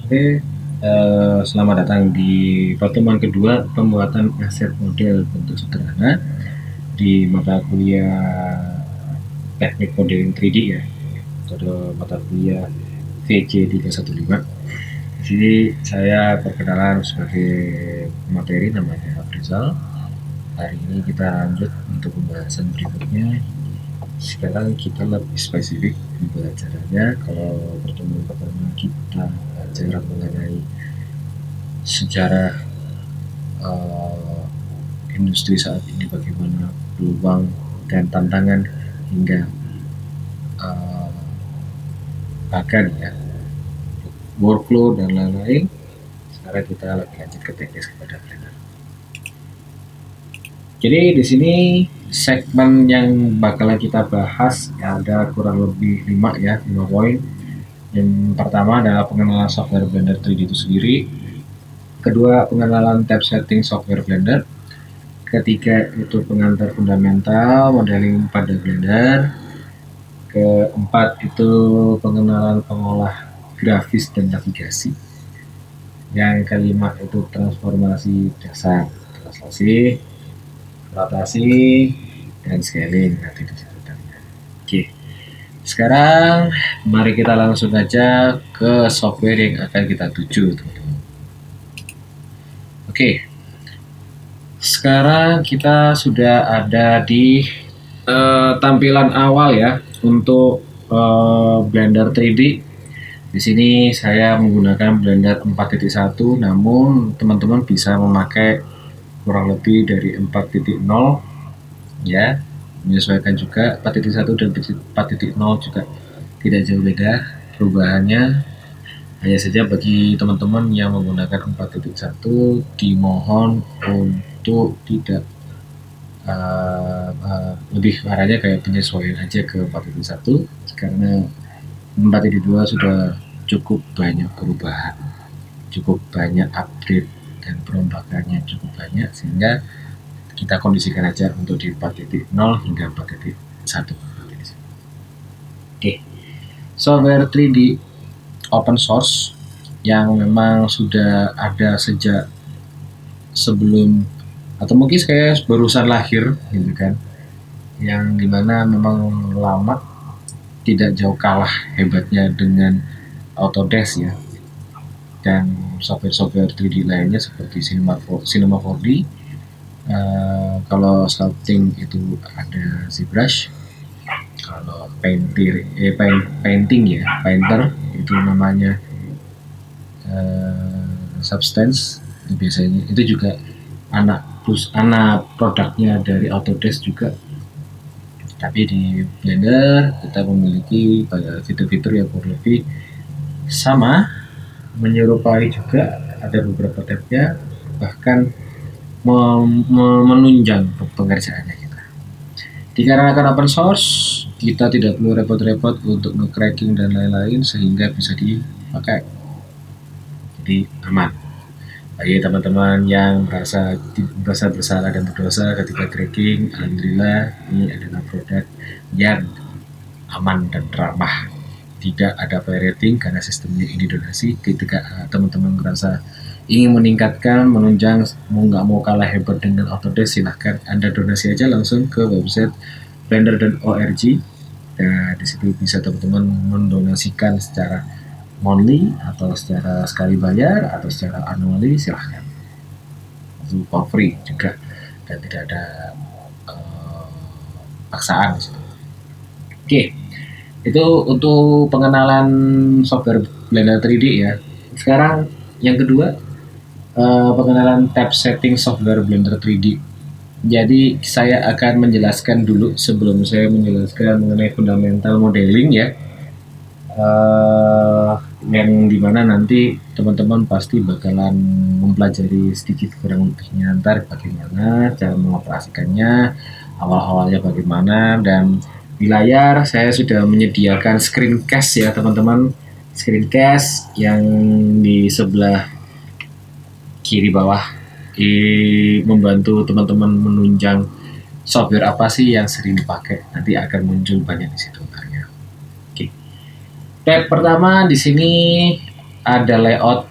Oke, selamat datang di pertemuan kedua pembuatan aset model bentuk sederhana di mata kuliah Teknik Modeling 3D ya, atau mata kuliah VC 315. Di sini saya perkenalan sebagai materi namanya Afrizal. Hari ini kita lanjut untuk pembahasan berikutnya. Sekarang kita lebih spesifik pembelajarannya. Kalau pertemuan pertama kita belajar mengenai sejarah uh, industri saat ini, bagaimana peluang dan tantangan hingga uh, bahkan ya workflow dan lain-lain. Sekarang kita lebih lanjut ke teknis kepada planner. Jadi di sini segmen yang bakalan kita bahas ya, ada kurang lebih 5 poin. Yang pertama adalah pengenalan software Blender 3D itu sendiri. Kedua, pengenalan tab setting software Blender. Ketiga itu pengantar fundamental modeling pada Blender. Keempat itu pengenalan pengolah grafis dan navigasi. Yang kelima itu transformasi dasar, translasi, rotasi, dan scaling nanti disebutannya. Oke, sekarang mari kita langsung aja ke software yang akan kita tuju, teman-teman. Oke, sekarang kita sudah ada di tampilan awal ya untuk Blender 3D. Di sini saya menggunakan Blender 4.1, namun teman-teman bisa memakai kurang lebih dari 4.0 ya, menyesuaikan juga. 4.1 dan 4.0 juga tidak jauh beda perubahannya. Hanya saja bagi teman-teman yang menggunakan 4.1 dimohon untuk tidak lebih arahnya kayak penyesuaian aja ke 4.1, karena 4.2 sudah cukup banyak perubahan, cukup banyak update dan perombakannya cukup banyak, sehingga kita kondisikan aja untuk di 4.0 hingga 4.1. Oke, software 3D open source yang memang sudah ada sejak sebelum atau mungkin saya barusan lahir gitu kan, yang dimana memang lama, tidak jauh kalah hebatnya dengan Autodesk ya, dan software-software 3D lainnya seperti Cinema 4D. Kalau sculpting itu ada ZBrush, kalau painting ya, Painter itu namanya Substance. Itu biasanya itu juga anak produknya dari Autodesk juga. Tapi di Blender kita memiliki fitur-fitur yang kurang lebih sama, menyerupai juga, ada beberapa tabnya, bahkan menunjang pengerjaannya kita. Dikarenakan open source, kita tidak perlu repot-repot untuk nge-cracking dan lain-lain, sehingga bisa dipakai. Jadi aman. Bagi teman-teman yang merasa bersalah dan berdosa ketika cracking, alhamdulillah ini adalah produk yang aman dan ramah. Tidak ada pirating karena sistemnya ini donasi. Ketika teman-teman merasa ingin meningkatkan, menunjang, nggak mau kalah hebat dengan Autodesk, silahkan Anda donasi aja langsung ke website blender.org. Nah, di situ bisa teman-teman mendonasikan secara monthly atau secara sekali bayar atau secara annually, silahkan. Itu for free juga dan tidak ada paksaan di situ. Oke, itu untuk pengenalan software Blender 3D ya. Sekarang yang kedua, pengenalan tab setting software Blender 3D. Jadi saya akan menjelaskan dulu sebelum saya menjelaskan mengenai fundamental modeling ya. Yang dimana nanti teman-teman pasti bakalan mempelajari sedikit kurang lebihnya ntar bagaimana cara mengoperasikannya, awal-awalnya bagaimana, dan di layar saya sudah menyediakan screencast ya teman-teman, screencast yang di sebelah kiri bawah membantu teman-teman menunjang software apa sih yang sering dipakai, nanti akan muncul banyak di situ. Tab pertama di sini ada layout.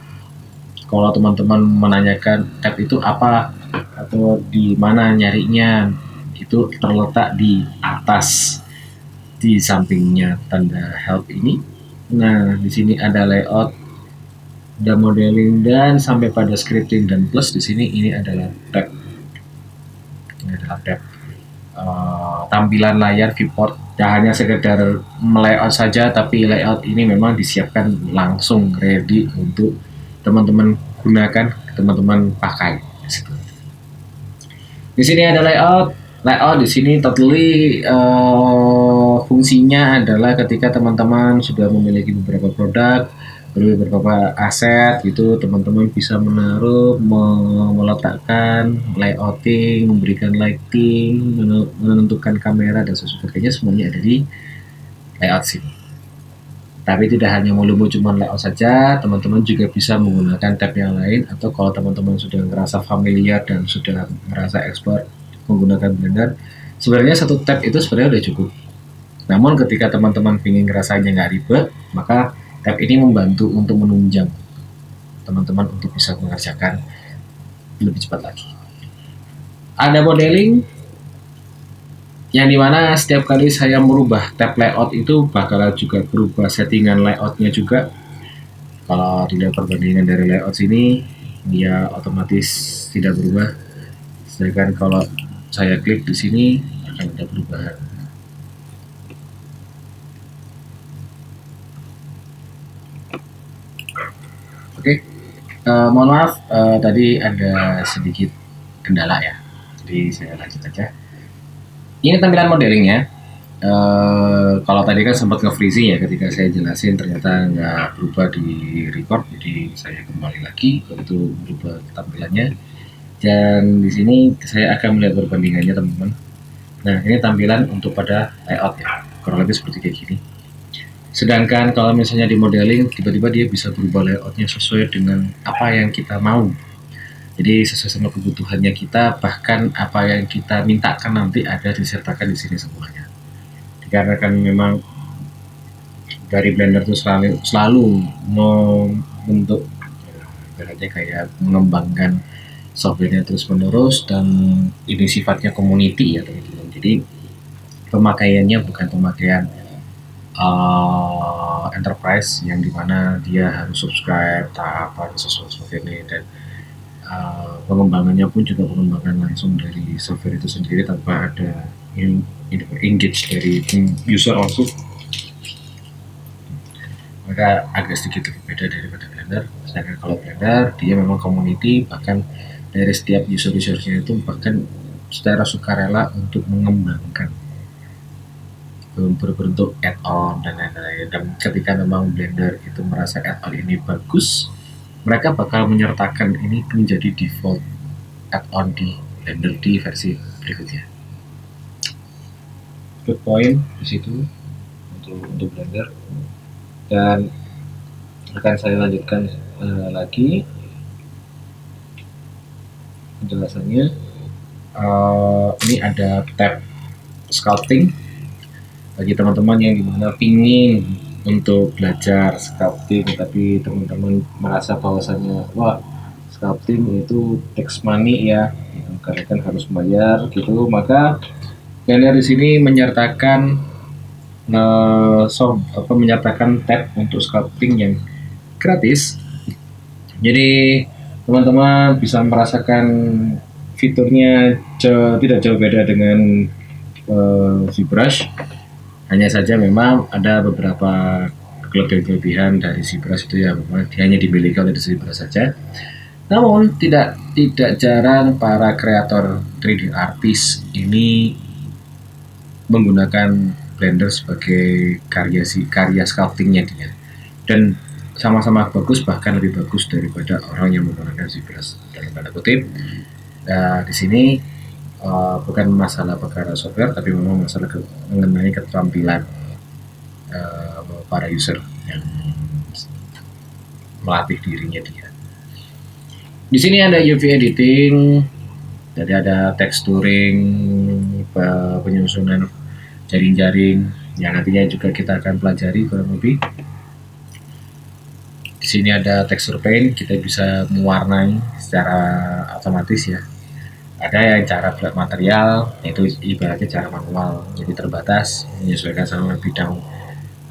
Kalau teman-teman menanyakan tab itu apa atau di mana nyarinya, itu terletak di atas di sampingnya tanda help ini. Nah, di sini ada layout, ada modeling, dan sampai pada scripting, dan plus di sini ini adalah tab. Ini adalah tab tampilan layar viewport. Ya, hanya sekedar layout saja, tapi layout ini memang disiapkan langsung ready untuk teman-teman gunakan, teman-teman pakai. Di sini ada layout. Layout di sini totally fungsinya adalah ketika teman-teman sudah memiliki beberapa produk, beberapa aset gitu, teman-teman bisa menaruh, meletakkan, layouting, memberikan lighting, menentukan kamera dan sebagainya, semuanya ada di layout sini. Tapi tidak hanya melulu cuma layout saja, teman-teman juga bisa menggunakan tab yang lain, atau kalau teman-teman sudah merasa familiar dan sudah merasa expert menggunakan Blender, sebenarnya satu tab itu sebenarnya udah cukup. Namun ketika teman-teman ingin rasanya nggak ribet, maka tab ini membantu untuk menunjang teman-teman untuk bisa mengerjakan lebih cepat lagi. Ada modeling, yang dimana setiap kali saya merubah tab layout itu bakal juga berubah settingan layoutnya juga. Kalau dilihat perbandingan dari layout sini, dia otomatis tidak berubah. Sedangkan kalau saya klik di sini akan ada perubahan. Oke, mohon maaf tadi ada sedikit kendala ya. Jadi saya lanjut aja. Ini tampilan modelingnya. Kalau tadi kan sempat nge-freezing ya ketika saya jelasin, ternyata nggak berubah di record, jadi saya kembali lagi untuk berubah tampilannya. Dan di sini saya akan melihat perbandingannya teman-teman. Nah, ini tampilan untuk pada layout ya, kurang lebih seperti kayak gini. Sedangkan kalau misalnya di modeling, tiba-tiba dia bisa berubah layoutnya sesuai dengan apa yang kita mau. Jadi sesuai sama kebutuhannya kita, bahkan apa yang kita mintakan nanti ada disertakan di sini semuanya. Dikarenakan memang dari Blender itu selalu membentuk, ibaratnya kayak mengembangkan softwarenya terus menerus, dan ini sifatnya community ya teman-teman. Jadi pemakaiannya bukan pemakaian enterprise yang dimana dia harus subscribe tahapan sesuatu ini, dan pengembangannya pun juga pengembangan langsung dari software itu sendiri tanpa ada engage dari user also. Maka agak sedikit berbeda daripada Blender. Sedangkan kalau Blender dia memang community, bahkan dari setiap user-usernya itu bahkan secara sukarela untuk mengembangkan berbentuk add-on dan lain-lain. Dan ketika memang Blender itu merasa add-on ini bagus, mereka bakal menyertakan ini menjadi default add-on di Blender di versi berikutnya. Good point di situ untuk Blender. Dan akan saya lanjutkan lagi penjelasannya. Ini ada tab sculpting bagi teman-teman yang dimana pingin untuk belajar sculpting, tapi teman-teman merasa bahwasannya wah, sculpting itu tax money ya, karena kan harus bayar gitu. Maka Blender di sini menyertakan menyertakan tab untuk sculpting yang gratis. Jadi teman-teman bisa merasakan fiturnya tidak jauh beda dengan ZBrush. Hanya saja memang ada beberapa kelebihan dari ZBrush itu yang hanya dimiliki oleh ZBrush saja. Namun tidak jarang para kreator 3D artist ini menggunakan Blender sebagai karya sculptingnya dia, dan sama-sama bagus, bahkan lebih bagus daripada orang yang menggunakan ZBrush dalam tanda kutip. Di sini bukan masalah perkara software, tapi memang masalah mengenai keterampilan para user yang melatih dirinya dia. Di sini ada UV editing, jadi ada texturing, penyusunan jaring-jaring yang nantinya juga kita akan pelajari kurang lebih. Di Di sini ada texture paint, kita bisa mewarnai secara otomatis ya. Ada yang cara buat material, itu ibaratnya cara manual, jadi terbatas menyesuaikan sama bidang.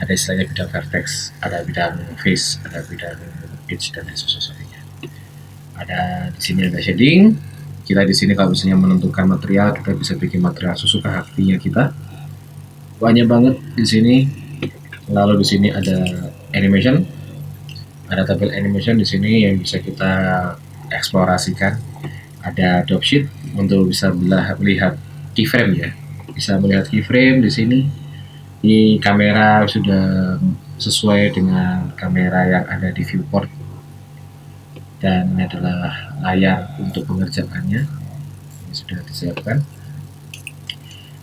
Ada istilahnya bidang vertex, ada bidang face, ada bidang edge dan sebagainya. Ada di sini ada shading. Kita di sini kalau misalnya menentukan material, kita bisa bikin material sesuka hatinya kita. Banyak banget di sini. Lalu di sini ada animation, ada tabel animation di sini yang bisa kita eksplorasikan. Ada drop sheet untuk bisa melihat keyframe ya, bisa melihat keyframe di sini. Di kamera sudah sesuai dengan kamera yang ada di viewport, dan ini adalah layar untuk pengerjaannya, ini sudah disiapkan.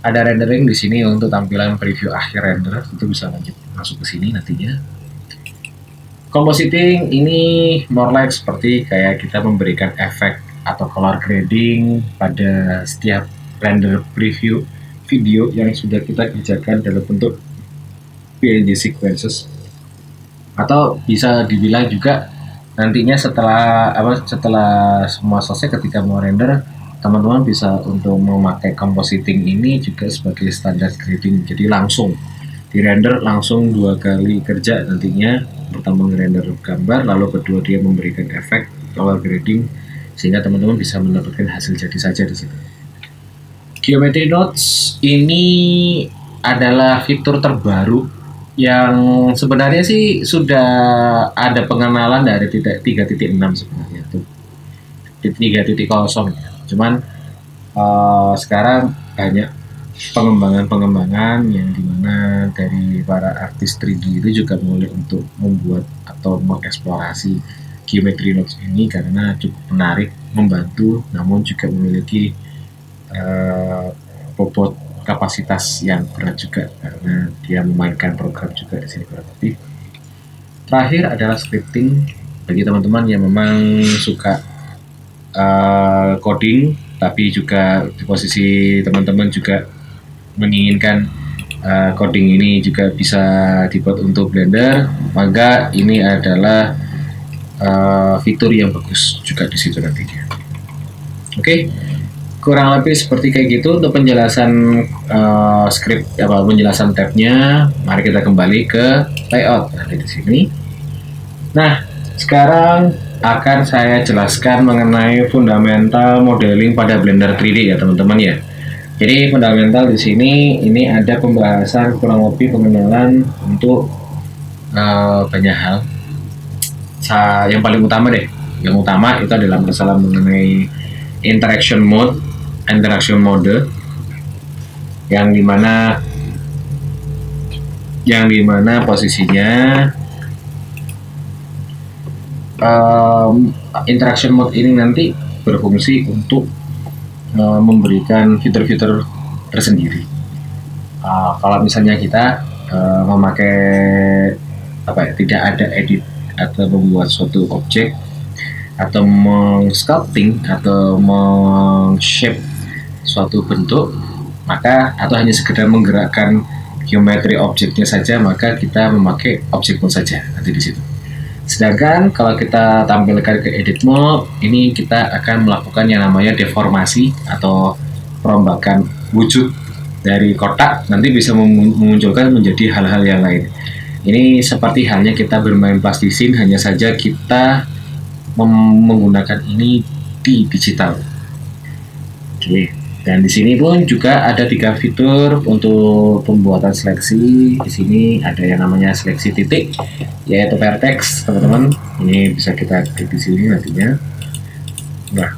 Ada rendering di sini untuk tampilan preview akhir render, itu bisa lanjut masuk ke sini nantinya. Compositing ini more like seperti kayak kita memberikan efek atau color grading pada setiap render preview video yang sudah kita kerjakan dalam bentuk PNG sequences, atau bisa dibilang juga nantinya setelah semua selesai, ketika mau render, teman-teman bisa untuk memakai compositing ini juga sebagai standar grading, jadi langsung di render langsung 2 kali kerja nantinya. Pertama ngerender gambar, lalu kedua dia memberikan efek color grading sehingga teman-teman bisa mendapatkan hasil jadi saja di situ. Geometry Nodes ini adalah fitur terbaru yang sebenarnya sih sudah ada pengenalan dari 3.6 sebenarnya tuh, 3.0 ya. Cuman sekarang banyak pengembangan yang dimana dari para artis 3D itu juga mulai untuk membuat atau mengeksplorasi geometry nodes ini karena cukup menarik, membantu, namun juga memiliki bobot kapasitas yang berat juga karena dia memainkan program juga di sini kurang lebih. Terakhir adalah scripting bagi teman-teman yang memang suka coding, tapi juga di posisi teman-teman juga menginginkan coding ini juga bisa dibuat untuk Blender, maka ini adalah fitur yang bagus juga di situ nantinya. Oke, kurang lebih seperti kayak gitu untuk penjelasan script penjelasan tabnya. Mari kita kembali ke layout nanti di sini. Nah, sekarang akan saya jelaskan mengenai fundamental modeling pada Blender 3D ya teman-teman ya. Jadi fundamental di sini ini ada pembahasan kurang lebih pengenalan untuk banyak hal. Yang paling utama deh, yang utama itu adalah masalah mengenai interaction mode yang dimana posisinya interaction mode ini nanti berfungsi untuk memberikan fitur-fitur tersendiri. Kalau misalnya kita memakai tidak ada edit atau membuat suatu objek atau meng-sculpting atau meng-shape suatu bentuk, maka atau hanya sekedar menggerakkan geometri objeknya saja, maka kita memakai object mode saja nanti di situ. Sedangkan kalau kita tampilkan ke edit mode, ini kita akan melakukan yang namanya deformasi atau perombakan wujud dari kotak, nanti bisa memunculkan menjadi hal-hal yang lain. Ini seperti halnya kita bermain plastisin, hanya saja kita menggunakan ini di digital. Oke, dan di sini pun juga ada 3 fitur untuk pembuatan seleksi. Di sini ada yang namanya seleksi titik, yaitu vertex, teman-teman. Ini bisa kita klik di sini nantinya. Nah,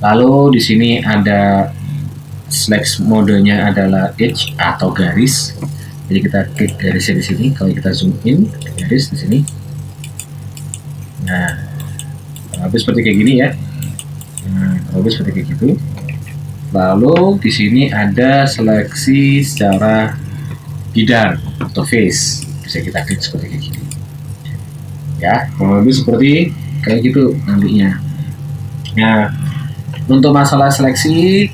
lalu di sini ada select modenya adalah edge atau garis. Jadi kita klik garisnya di sini. Kalau kita zoom in garis di sini, nah habis seperti kayak gini ya. Nah, habis seperti kayak gitu. Lalu di sini ada seleksi secara bidang atau face, bisa kita klik seperti kayak gini. Ya, lebih seperti kayak gitu nantinya. Nah, untuk masalah seleksi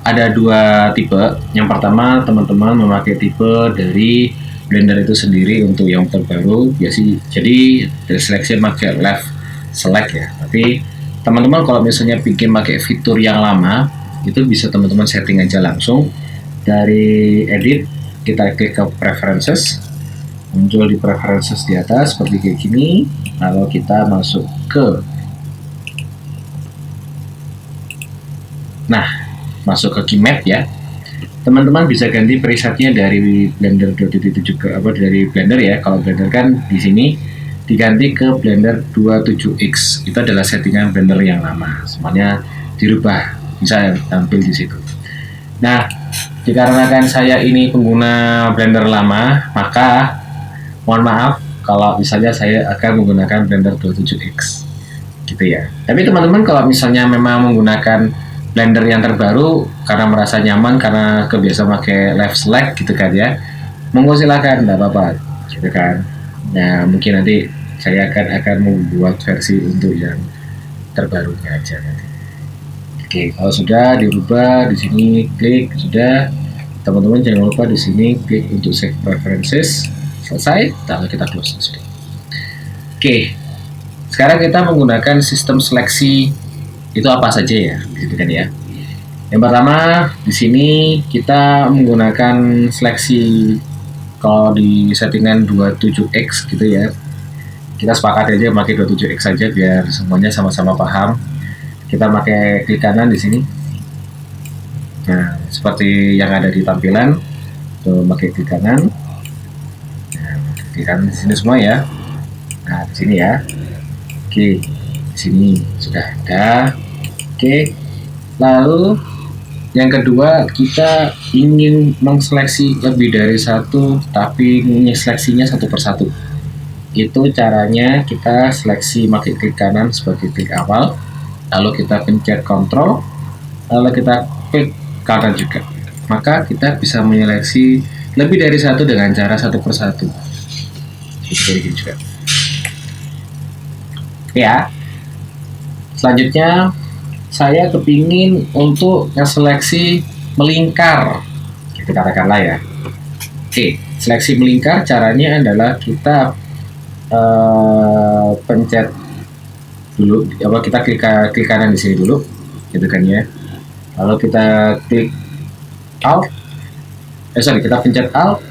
ada 2 tipe. Yang pertama, teman-teman memakai tipe dari Blender itu sendiri untuk yang terbaru jadi seleksi pakai left select ya. Tapi teman-teman kalau misalnya bikin pakai fitur yang lama, itu bisa teman-teman setting aja langsung dari edit, kita klik ke preferences, muncul di preferences di atas seperti kayak gini. Lalu kita masuk ke masuk ke key map ya. Teman-teman bisa ganti presetnya dari Blender 2.7 ke dari Blender ya. Kalau Blender kan di sini diganti ke Blender 27X. Itu adalah settingan Blender yang lama. Semuanya dirubah, bisa tampil di situ. Nah, dikarenakan saya ini pengguna Blender lama, maka mohon maaf kalau misalnya saya akan menggunakan Blender 27X gitu ya. Tapi teman-teman kalau misalnya memang menggunakan Blender yang terbaru karena merasa nyaman, karena kebiasa pakai left select gitu kan ya, monggo silakan, nggak apa-apa gitu kan. Nah mungkin nanti saya akan membuat versi untuk yang terbarunya aja nanti. Oke, kalau sudah dirubah di sini klik sudah, teman-teman jangan lupa di sini klik untuk save preferences, selesai, lalu kita close sudah. Oke, sekarang kita menggunakan sistem seleksi itu apa saja ya, gitu kan ya. Yang pertama di sini kita menggunakan seleksi, kalau di settingan 27X gitu ya, kita sepakat aja pakai 27X saja biar semuanya sama-sama paham. Kita pakai klik kanan di sini. Nah, seperti yang ada di tampilan, tuh pakai klik kanan. Nah, klik kanan di sini semua ya. Nah, di sini ya. Oke, di sini sudah ada. Oke, lalu yang kedua kita ingin mengseleksi lebih dari satu, tapi seleksinya satu persatu. Itu caranya kita seleksi pakai klik kanan sebagai klik awal, lalu kita pencet Ctrl, lalu kita klik kanan juga. Maka kita bisa menyeleksi lebih dari satu dengan cara satu persatu. Jadi juga. Ya. Selanjutnya saya kepingin untuk seleksi melingkar, gitu katakanlah ya. Oke, seleksi melingkar caranya adalah kita pencet dulu, kita klik kanan di sini dulu, gitu kan ya. Lalu kita klik Alt, kita pencet Alt,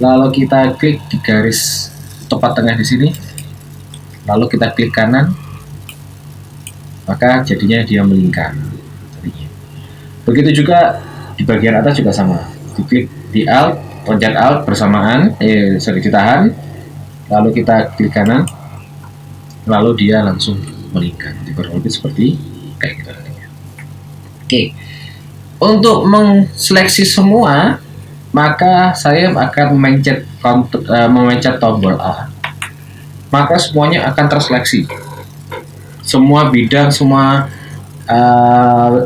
lalu kita klik di garis tepat tengah di sini, lalu kita klik kanan. Maka jadinya dia melingkar. Begitu juga di bagian atas juga sama. Diklik di Alt, pencet Alt bersamaan, ditahan, lalu kita klik kanan, lalu dia langsung melingkar. Kurang lebih seperti kayak gitu. Oke, untuk mengseleksi semua, maka saya akan memencet tombol A. Maka semuanya akan terseleksi. Semua bidang, semua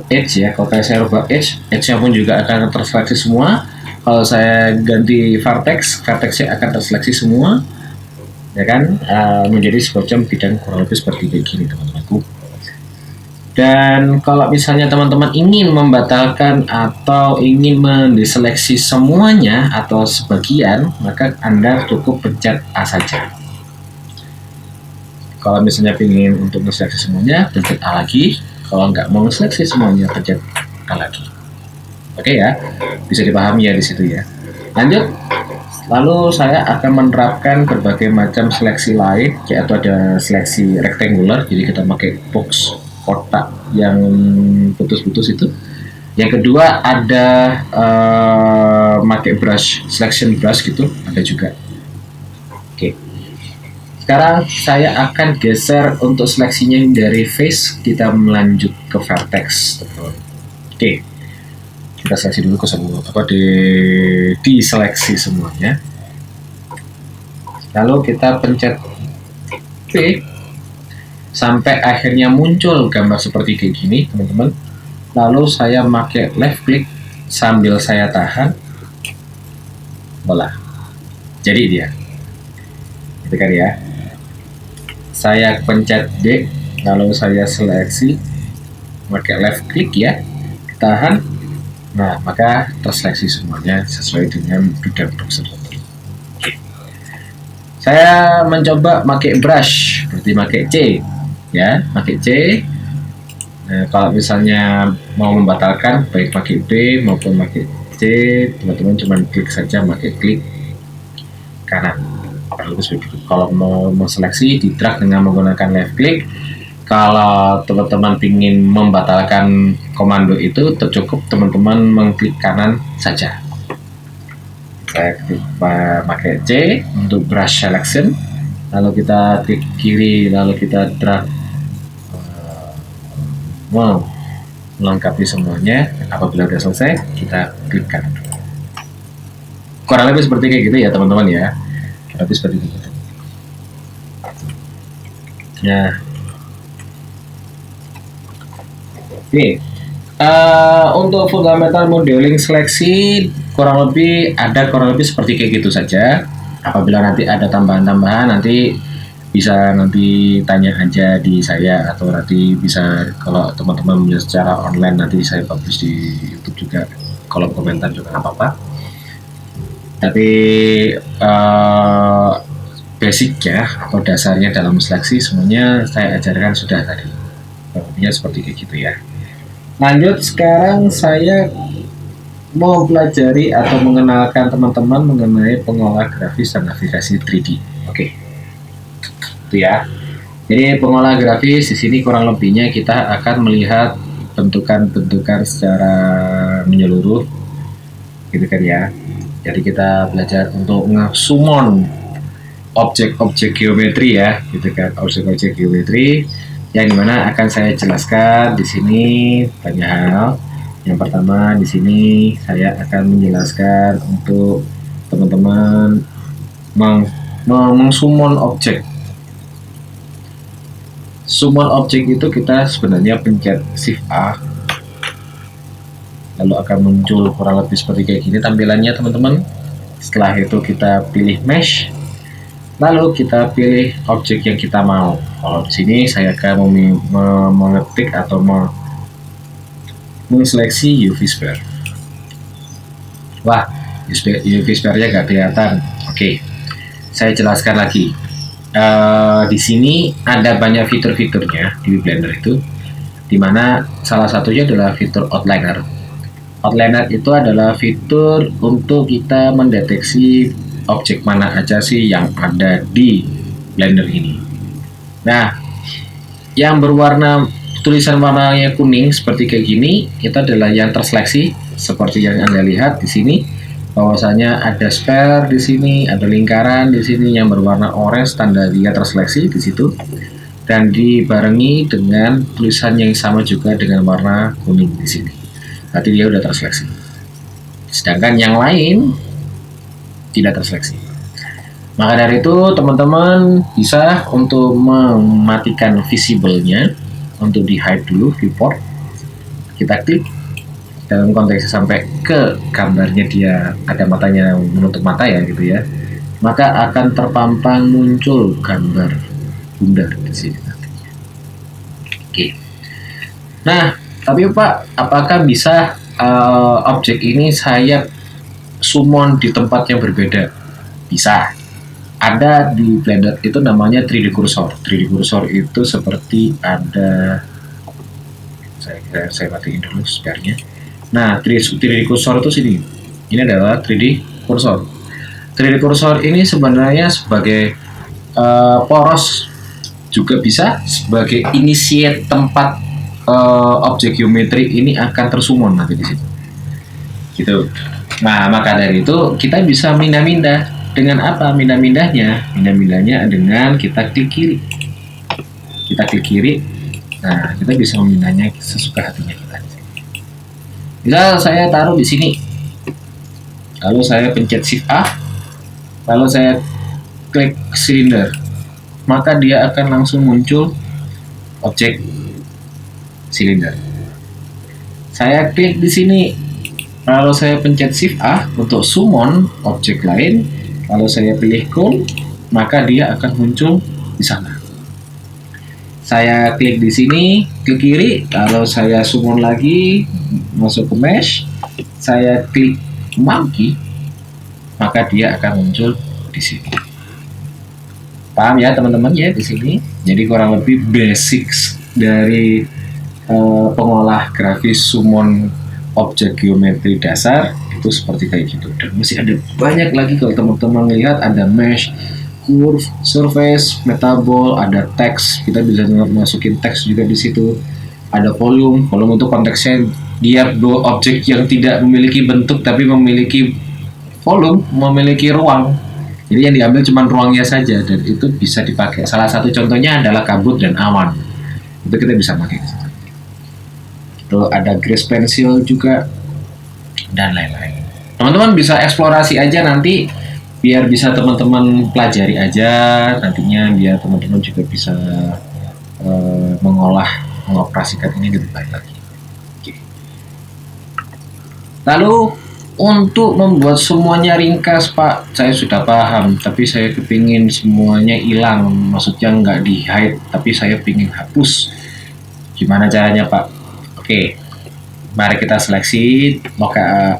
edge ya. Kalau saya rubah edge-nya pun juga akan terseleksi semua. Kalau saya ganti vertex-nya akan terseleksi semua, ya kan, menjadi semacam bidang kurang lebih seperti gini teman-temanku. Dan kalau misalnya teman-teman ingin membatalkan atau ingin mendeseleksi semuanya atau sebagian, maka Anda cukup pencet A saja. Kalau misalnya ingin untuk menseleksi semuanya, pencet A lagi. Kalau nggak mau seleksi semuanya, pencet A lagi. Oke ya, bisa dipahami ya di situ ya. Lanjut. Lalu saya akan menerapkan berbagai macam seleksi lain, yaitu ada seleksi rectangular, jadi kita pakai box kotak yang putus-putus itu. Yang kedua ada pakai brush, selection brush gitu, ada juga. Oke. Sekarang saya akan geser untuk seleksinya dari face, kita melanjut ke vertex. Oke, kita seleksi dulu ke semua, diseleksi semuanya. Lalu kita pencet P sampai akhirnya muncul gambar seperti kayak gini, teman-teman. Lalu saya pakai left click sambil saya tahan, bola. Jadi dia, gitu kan ya. Saya pencet D, lalu saya seleksi, pakai left click ya, tahan. Nah, maka terseleksi semuanya sesuai dengan bidang tersebut. Oke. Saya mencoba pakai brush, berarti pakai C, ya, pakai C. Nah, kalau misalnya mau membatalkan, baik pakai B maupun pakai C, teman-teman cuma klik saja, pakai klik kanan. Kalau mau seleksi, di drag dengan menggunakan left click. Kalau teman-teman ingin membatalkan komando itu, cukup teman-teman mengklik kanan saja. Saya klik pakai C untuk brush selection, lalu kita klik kiri, lalu kita drag melengkapi semuanya. Apabila sudah selesai, kita klik kanan. Kurang lebih seperti kayak gitu ya teman-teman ya, kurang lebih seperti itu. Nah, oke. Untuk fundamental modeling seleksi kurang lebih seperti kayak gitu saja. Apabila nanti ada tambahan-tambahan, nanti bisa tanya aja di saya, atau nanti bisa kalau teman-teman secara online nanti saya publish di YouTube juga, kolom komentar juga nggak apa-apa. Tapi basicnya atau dasarnya dalam seleksi semuanya saya ajarkan sudah tadi. Pokoknya seperti kayak gitu ya. Lanjut, sekarang saya mau pelajari atau mengenalkan teman-teman mengenai pengolah grafis dan navigasi 3D. Oke. Itu ya. Jadi pengolah grafis di sini kurang lebihnya kita akan melihat bentukan-bentukan secara menyeluruh, gitu kan ya. Jadi kita belajar untuk nge-summon objek-objek geometri ya, gitu kan, objek-objek geometri yang dimana akan saya jelaskan di sini banyak hal. Yang pertama, di sini saya akan menjelaskan untuk teman-teman mengsummon objek. Summon objek itu kita sebenarnya pencet Shift A, lalu akan muncul kurang lebih seperti kayak gini tampilannya teman-teman. Setelah itu kita pilih mesh, lalu kita pilih objek yang kita mau. Kalau di sini saya akan mengetik atau menseleksi UV sphere. Wah, UV sphere-nya nggak kelihatan. Oke, saya jelaskan lagi. Di sini ada banyak fitur-fiturnya di Blender itu, dimana salah satunya adalah fitur outliner. Outliner itu adalah fitur untuk kita mendeteksi objek mana aja sih yang ada di Blender ini. Nah, yang berwarna tulisan warnanya kuning seperti kayak gini itu adalah yang terseleksi, seperti yang Anda lihat di sini. Bahwasanya ada sphere di sini, ada lingkaran di sini yang berwarna orange, tanda dia terseleksi di situ, dan dibarengi dengan tulisan yang sama juga dengan warna kuning di sini. Berarti dia udah terseleksi. Sedangkan yang lain tidak terseleksi. Maka dari itu teman-teman bisa untuk mematikan visible-nya, untuk di hide dulu viewport, kita klik dalam konteksnya sampai ke gambarnya dia ada matanya menutup mata ya gitu ya, maka akan terpampang muncul gambar bundar di sini nantinya. Oke. Nah, tapi Pak, apakah bisa objek ini saya summon di tempat yang berbeda? Bisa. Ada di Blender itu namanya 3D cursor. 3D cursor itu seperti ada, saya matiin dulu spare-nya. Nah, 3D cursor itu sini. Ini adalah 3D cursor. 3D cursor ini sebenarnya sebagai poros, juga bisa sebagai initiate tempat objek geometri ini akan tersummon nanti di situ. Gitu. Nah, maka dari itu kita bisa pindah-pindah. Dengan apa pindah-pindahnya? Pindah-pindahnya dengan kita klik kiri. Kita klik kiri. Nah, kita bisa memindahnya sesuka hatinya kita. Misal saya taruh di sini. Lalu saya pencet Shift A. Lalu saya klik silinder. Maka dia akan langsung muncul objek silinder. Saya klik di sini. Lalu saya pencet Shift A untuk summon objek lain. Lalu saya pilih clone, maka dia akan muncul di sana. Saya klik di sini, klik kiri, lalu saya summon lagi, masuk ke mesh, saya klik monkey, maka dia akan muncul di sini. Paham ya teman-teman ya di sini. Jadi kurang lebih basics dari pengolah grafis summon objek geometri dasar itu seperti kayak gitu. Dan masih ada banyak lagi kalau teman-teman lihat, ada mesh, curve, surface, metabol, ada teks, kita bisa masukin teks juga di situ. Ada volume, volume itu konteksnya dia objek yang tidak memiliki bentuk tapi memiliki volume, memiliki ruang. Jadi yang diambil cuma ruangnya saja dan itu bisa dipakai. Salah satu contohnya adalah kabut dan awan. Itu kita bisa pakai. Itu ada grease pencil juga dan lain-lain. Teman-teman bisa eksplorasi aja nanti biar bisa teman-teman pelajari aja nantinya, biar teman-teman juga bisa mengoperasikan ini lebih baik lagi. Oke. Lalu untuk membuat semuanya ringkas, Pak, saya sudah paham, tapi saya kepingin semuanya hilang, maksudnya nggak di hide, tapi saya pingin hapus. Gimana caranya, Pak? Oke, mari kita seleksi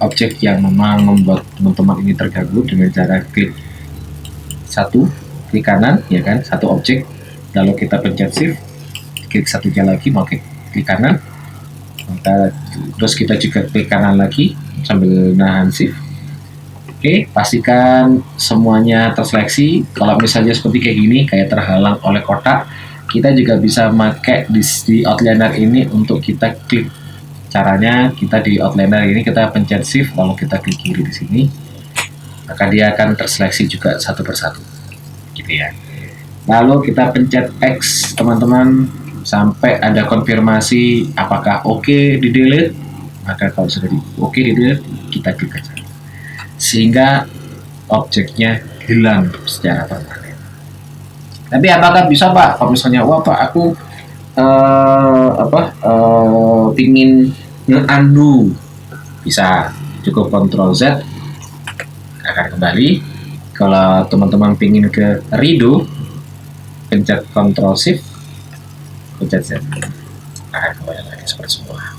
objek yang memang membuat teman-teman ini terganggu dengan cara klik kanan, ya kan, satu objek, lalu kita pencet shift, klik satunya lagi, mau klik kanan, terus kita juga klik kanan lagi sambil nahan shift. Oke, pastikan semuanya terseleksi. Kalau misalnya seperti kayak gini, kayak terhalang oleh kotak, kita juga bisa pakai di outliner ini untuk kita klik. Caranya kita di outliner ini kita pencet shift, lalu kita klik kiri di sini, maka dia akan terseleksi juga satu persatu, gitu ya. Lalu kita pencet X, teman-teman, sampai ada konfirmasi apakah oke di delete. Maka kalau sudah oke di delete, kita klik aja sehingga objeknya hilang secara permanen. Tapi apakah bisa, Pak, kalau misalnya wah Pak aku pingin nge-undo? Bisa, cukup Ctrl Z akan kembali. Kalau teman-teman pingin ke redo, pencet Ctrl Shift, pencet Z, akan kembali lagi seperti semula.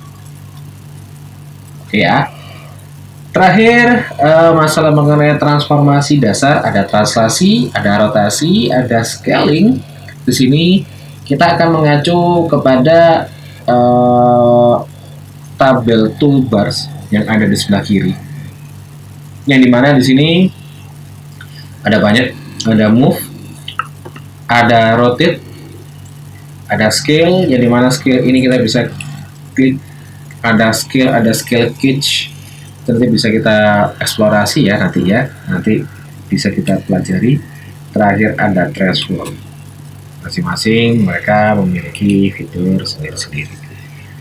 Oke ya. Terakhir, masalah mengenai transformasi dasar, ada translasi, ada rotasi, ada scaling. Di sini kita akan mengacu kepada tabel toolbars yang ada di sebelah kiri. Yang dimana di sini ada banyak, ada move, ada rotate, ada scale. Yang dimana scale ini kita bisa klik, ada scale gauge. Nanti bisa kita eksplorasi ya nanti bisa kita pelajari. Terakhir ada threshold. Masing-masing mereka memiliki fitur sendiri-sendiri.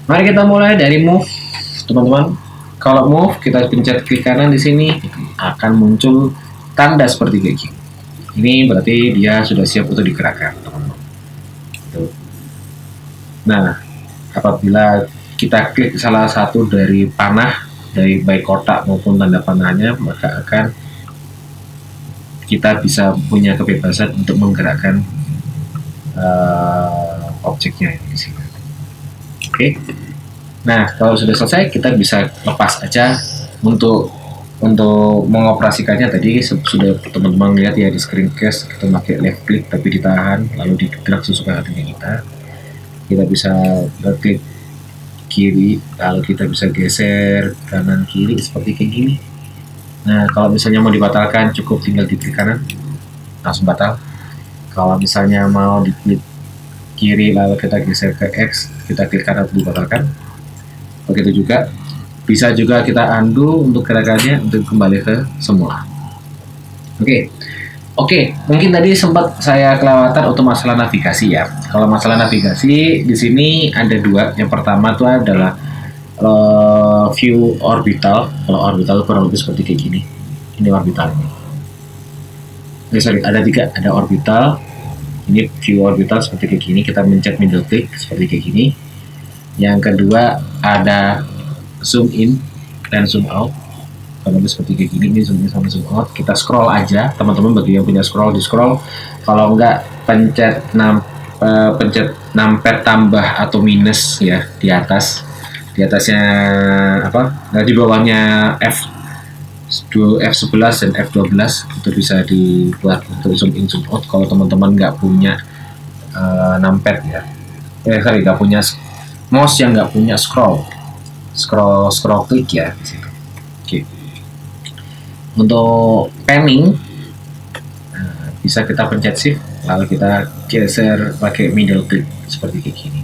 Mari kita mulai dari move, teman-teman. Kalau move, kita pencet klik kanan di sini, akan muncul tanda seperti kayak gini. Ini berarti dia sudah siap untuk digerakkan, teman-teman. Nah, apabila kita klik salah satu dari panah, dari baik kotak maupun tanda panahnya, maka akan kita bisa punya kebebasan untuk menggerakkan objeknya di sini. Oke. Nah, kalau sudah selesai, kita bisa lepas aja untuk mengoperasikannya. Tadi sudah teman-teman lihat ya di screencast, kita pakai left click tapi ditahan, lalu digerak sesuai hatinya kita. Kita bisa klik kiri, lalu kita bisa geser kanan kiri seperti kayak gini. Nah, kalau misalnya mau dibatalkan, cukup tinggal di klik kanan, langsung batal. Kalau misalnya mau diklik kiri lalu kita geser ke X, kita klik kanan untuk dibatalkan. Begitu juga bisa juga kita undo untuk gerakannya untuk kembali ke semula. Oke, mungkin tadi sempat saya kelewatan untuk masalah navigasi ya. Kalau masalah navigasi di sini ada dua. Yang pertama itu adalah view orbital. Kalau orbital kurang lebih seperti kayak gini. Ini orbital ini. Ada tiga, ada orbital. Ini view orbital seperti kayak gini. Kita mencet middle click seperti kayak gini. Yang kedua ada zoom in dan zoom out. Kalau seperti kayak gini, ini zoom in sama zoom out. Kita scroll aja, teman-teman, bagi yang punya scroll di scroll. Kalau enggak, pencet numpad tambah atau minus ya di atas. Di atasnya apa? Nah, di bawahnya F F11 dan F12 itu bisa dibuat untuk zoom in zoom out kalau teman-teman nggak punya numpad ya, nggak punya mouse yang nggak punya scroll klik ya di situ. Oke. Untuk panning bisa kita pencet shift lalu kita geser pakai middle click seperti kayak gini.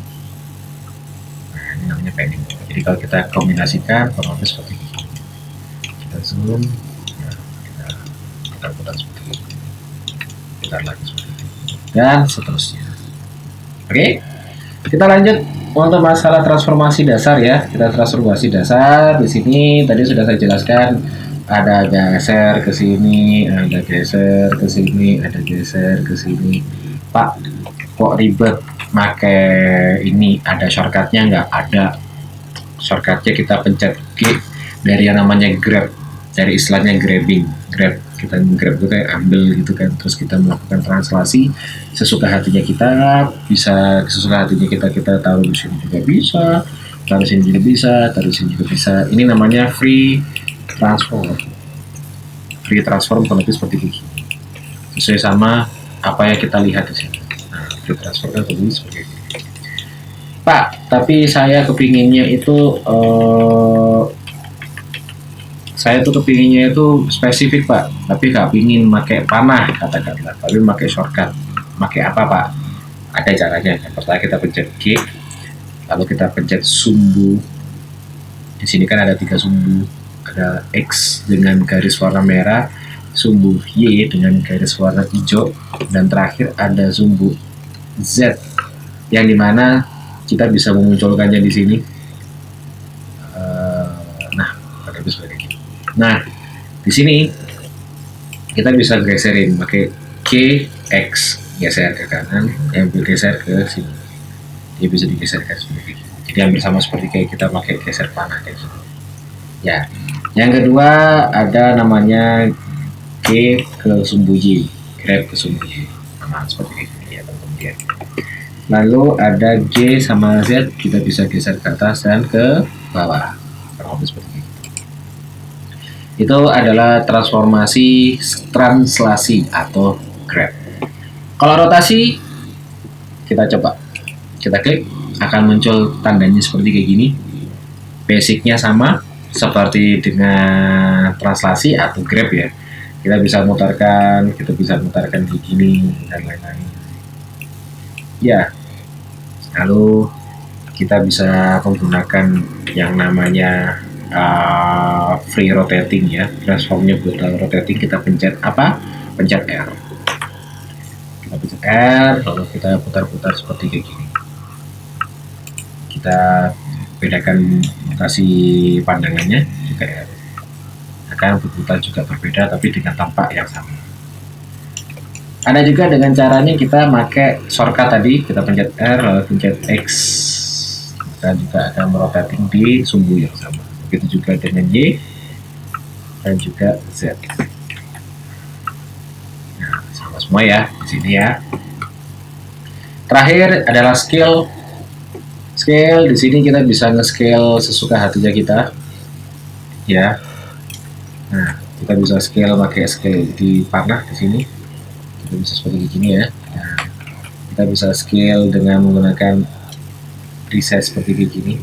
Nah, ini namanya panning. Jadi kalau kita kombinasikan otomatis seperti ini. Kita zoom, ya, kita putar seperti ini, putar lagi seperti ini, dan seterusnya. Oke, kita lanjut untuk masalah transformasi dasar ya. Kita transformasi dasar di sini tadi sudah saya jelaskan, ada geser ke sini, ada geser ke sini, ada geser ke sini. Pak, kok ribet pakai ini? Ada shortcutnya nggak? Ada. Shortcutnya kita pencet G dari yang namanya grab, dari istilahnya grabbing. Grab, kita grab itu kayak ambil gitu kan, terus kita melakukan translasi sesuka hatinya kita, bisa sesuka hatinya kita taruh di sini juga bisa, taruh sini juga bisa, taruh sini juga bisa. Ini namanya free transform kurang lebih seperti ini, sesuai sama apa yang kita lihat di sini. Nah, free transform kan seperti ini. Pak, tapi saya kepinginnya itu saya tuh kepinginnya itu spesifik Pak, tapi nggak pingin pakai panah katakanlah, tapi pakai shortcut. Pakai apa Pak? Ada caranya. Yang pertama kita pencet G, lalu kita pencet sumbu. Di sini kan ada 3 sumbu, ada X dengan garis warna merah, sumbu Y dengan garis warna hijau, dan terakhir ada sumbu Z yang dimana kita bisa memunculkannya di sini. Nah, pada seperti ini. Nah, di sini kita bisa geserin pakai X, geser ke kanan, yang bergeser ke sini. Dia bisa digeserkan seperti ini. Jadi hampir sama seperti kayak kita pakai geser panah kayak gitu. Ya. Yang kedua ada namanya G ke sumbu Y, grab ke sumbu Y. Nah, seperti ini ya teman-teman. Lalu ada G sama Z, kita bisa geser ke atas dan ke bawah. Seperti ini. Itu adalah transformasi translasi atau grab. Kalau rotasi, kita coba. Kita klik, akan muncul tandanya seperti kayak gini. Basicnya sama, seperti dengan translasi atau grab ya. Kita bisa mutarkan begini, dan lain-lain. Ya, lalu kita bisa menggunakan yang namanya free rotating ya. Transformnya buat rotating kita pencet apa? Pencet R. Kita pencet R, lalu kita putar-putar seperti kayak gini. Kita bedakan mutasi pandangannya juga R. Akan berputar juga berbeda tapi dengan tampak yang sama. Ada juga dengan caranya kita pakai shortcut tadi, kita pencet R lalu pencet X. Kita juga akan merotating di sumbu yang sama. Begitu juga dengan Y dan juga Z. Nah, sama semua ya di sini ya. Terakhir adalah scale. Scale di sini kita bisa nge-scale sesuka hatinya kita. Ya. Nah, kita bisa scale pakai scale di panah di sini. Kita bisa seperti ini ya. Nah, kita bisa scale dengan menggunakan resize seperti ini.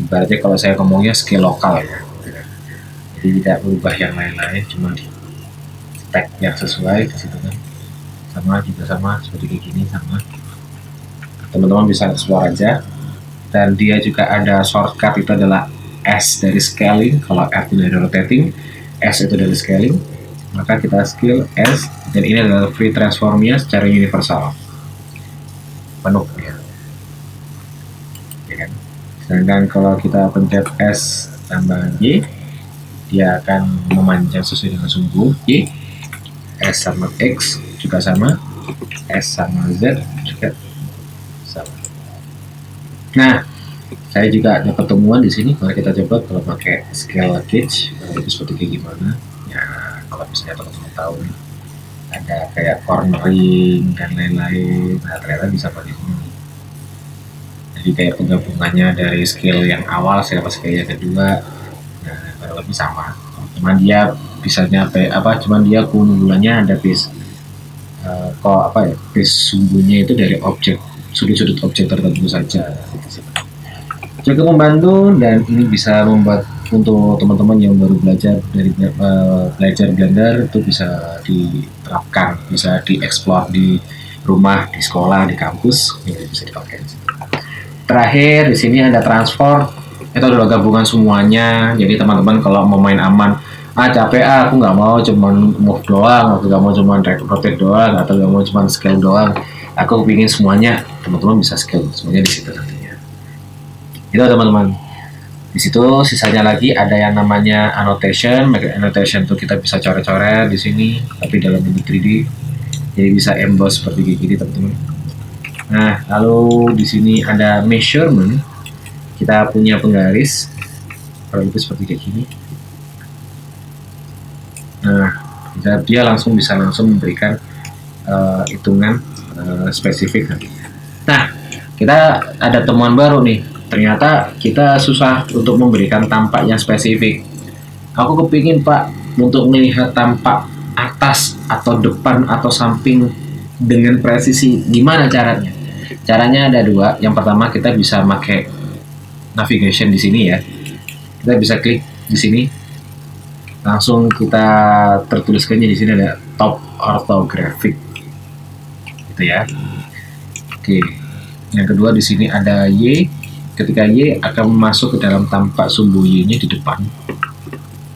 Ibaratnya kalau saya ngomongnya scale lokal ya, jadi tidak berubah yang lain-lain, cuma di tag yang sesuai di situ kan, sama juga sama seperti kayak gini sama. Teman-teman bisa explore aja, dan dia juga ada shortcut, itu adalah S dari scaling, kalau F itu dari rotating, S itu dari scaling, maka kita scale S, dan ini adalah free transformnya secara universal, penuh ya. Sedangkan kalau kita pencet S tambah Y, dia akan memanjang sesuai dengan sumbu Y. S sama X juga sama, S sama Z juga sama. Nah, saya juga ada pertemuan di sini. Mari kita coba kalau pakai scale gauge, itu seperti kayak gimana. Ya, kalau misalnya teman-teman tahu nih, ada kayak cornering dan lain-lain. Nah, ternyata bisa pakai ini. Jadi kayak penggabungannya dari skill yang awal sama skill yang kedua, nah kurang lebih sama. cuman dia bisa nyampe cuman dia keunggulannya ada base base sumbunya itu dari objek sudut-sudut objek tertentu saja. Cukup membantu, dan ini bisa membuat untuk teman-teman yang baru belajar belajar Blender itu bisa diterapkan, bisa dieksplor di rumah, di sekolah, di kampus, ini bisa dipakai. Terakhir di sini ada transform, itu adalah gabungan semuanya. Jadi teman-teman kalau mau main aman, capek aku nggak mau cuman move doang, aku nggak mau cuman rotate doang, atau nggak mau cuman scale doang, aku ingin semuanya, teman-teman bisa scale semuanya di situ nantinya. Itu teman-teman. Di situ sisanya lagi ada yang namanya annotation. Annotation itu kita bisa coret-coret di sini, tapi dalam bentuk 3D. Jadi bisa emboss seperti gini teman-teman. Nah, lalu di sini ada measurement. Kita punya penggaris, kalau itu seperti kayak gini. Nah, dia bisa langsung memberikan hitungan spesifik. Nah, kita ada temuan baru nih. Ternyata kita susah untuk memberikan tampak yang spesifik. Aku kepingin Pak untuk melihat tampak atas atau depan atau samping dengan presisi. Gimana caranya? Caranya ada dua. Yang pertama kita bisa pakai navigation di sini ya. Kita bisa klik di sini. Langsung kita tertuliskannya di sini ada top orthographic. Gitu ya. Oke. Yang kedua di sini ada Y. Ketika Y akan masuk ke dalam tampak sumbu Y-nya di depan.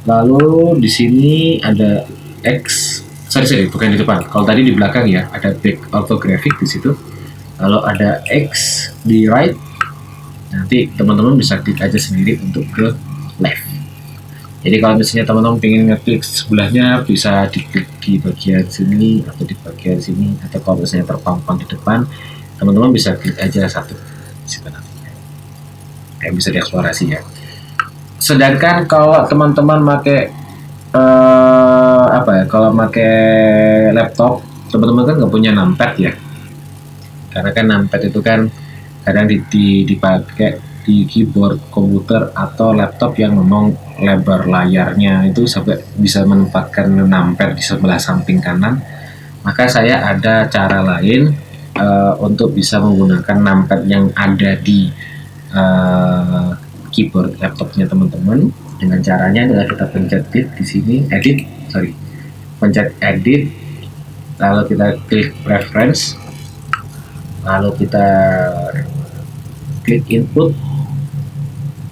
Lalu di sini ada X, sorry bukan di depan. Kalau tadi di belakang ya, ada back orthographic di situ. Lalu ada X di right. Nanti teman-teman bisa klik aja sendiri untuk ke left. Jadi kalau misalnya teman-teman pengen ngeklik sebelahnya, bisa diklik di bagian sini atau di bagian sini. Atau kalau misalnya terpampang di depan, teman-teman bisa klik aja satu di situ nanti. Yang bisa dieksplorasi ya. Sedangkan kalau teman-teman pakai kalau pakai laptop, teman-teman kan nggak punya numpad ya, karena kan numpad itu kan kadang dipakai di keyboard komputer atau laptop yang memang lebar layarnya itu sampai bisa menempatkan numpad di sebelah samping kanan. Maka saya ada cara lain untuk bisa menggunakan numpad yang ada di keyboard laptopnya teman-teman. Dengan caranya adalah kita pencet di sini pencet edit, lalu kita klik preference, lalu kita klik input,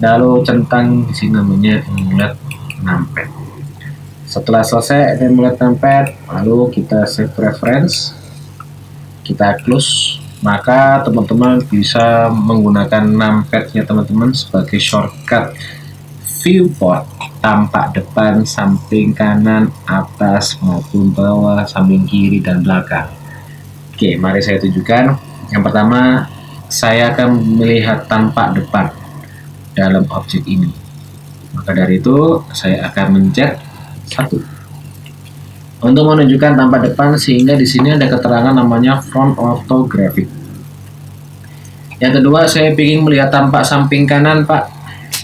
lalu centang di sini namanya emulate numpad. Setelah selesai emulate numpad, lalu kita save preference, kita close. Maka teman-teman bisa menggunakan numpadnya teman-teman sebagai shortcut viewport, tampak depan, samping kanan, atas maupun bawah, samping kiri dan belakang. Oke, mari saya tunjukkan. Yang pertama, saya akan melihat tampak depan dalam objek ini. Maka dari itu saya akan mencet 1 untuk menunjukkan tampak depan, sehingga di sini ada keterangan namanya front orthographic. Yang kedua, saya ingin melihat tampak samping kanan, Pak.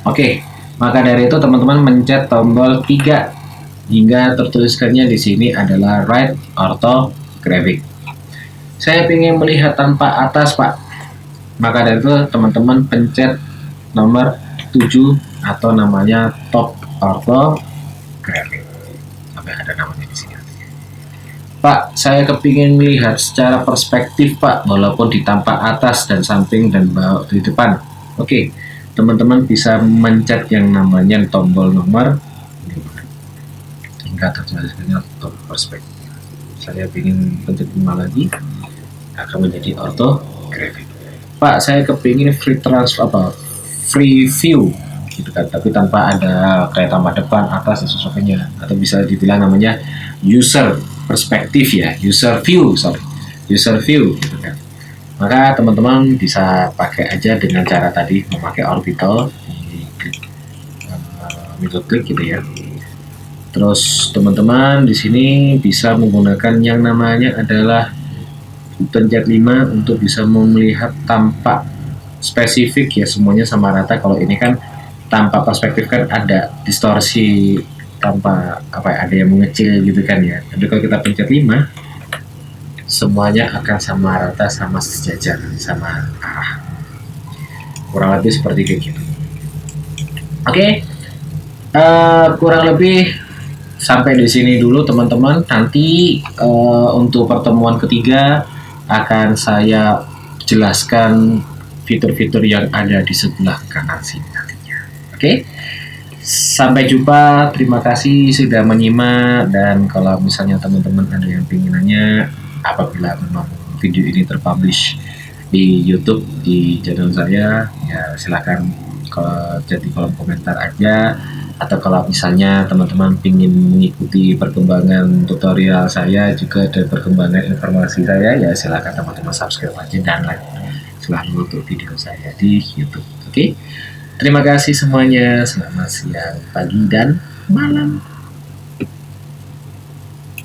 Oke, maka dari itu teman-teman mencet tombol 3 hingga tertuliskannya di sini adalah right orthographic. Saya ingin melihat tampak atas, Pak. Maka dari itu teman-teman pencet nomor 7 atau namanya top orthographic. Sampai ada namanya di sini. Pak, saya kepingin melihat secara perspektif Pak, walaupun di tampak atas dan samping dan bawah di depan. Oke, teman-teman bisa mencet yang namanya tombol nomor 5 hingga tertulisnya top perspektif. Saya ingin pencet 5 lagi, akan menjadi orthographic. Pak, saya kepingin free view gitu kan, tapi tanpa ada kayak tampak depan, atas dan sebagainya, atau bisa dibilang namanya user perspektif ya, user view gitu kan. Maka teman-teman bisa pakai aja dengan cara tadi, memakai orbital middle click gitu ya. Terus teman-teman di sini bisa menggunakan yang namanya adalah pencet 5 untuk bisa melihat tampak spesifik ya, semuanya sama rata. Kalau ini kan tampak perspektif kan ada distorsi tanpa ada yang mengecil gitu kan ya. Tapi kalau kita pencet 5, semuanya akan sama rata, sama sejajar, sama arah. Kurang lebih seperti kayak gitu. Oke, kurang lebih sampai di sini dulu teman-teman. Nanti untuk pertemuan ketiga akan saya jelaskan fitur-fitur yang ada di sebelah kanan sini nantinya. Oke, sampai jumpa. Terima kasih sudah menyimak, dan kalau misalnya teman-teman ada yang ingin nanya apabila memang video ini terpublish di YouTube di channel saya, ya silahkan chat di kolom komentar aja. Atau kalau misalnya teman-teman ingin mengikuti perkembangan tutorial saya juga dan perkembangan informasi saya, ya silahkan teman-teman subscribe aja dan like selalu untuk video saya di YouTube. Oke, terima kasih semuanya. Selamat siang, pagi, dan malam.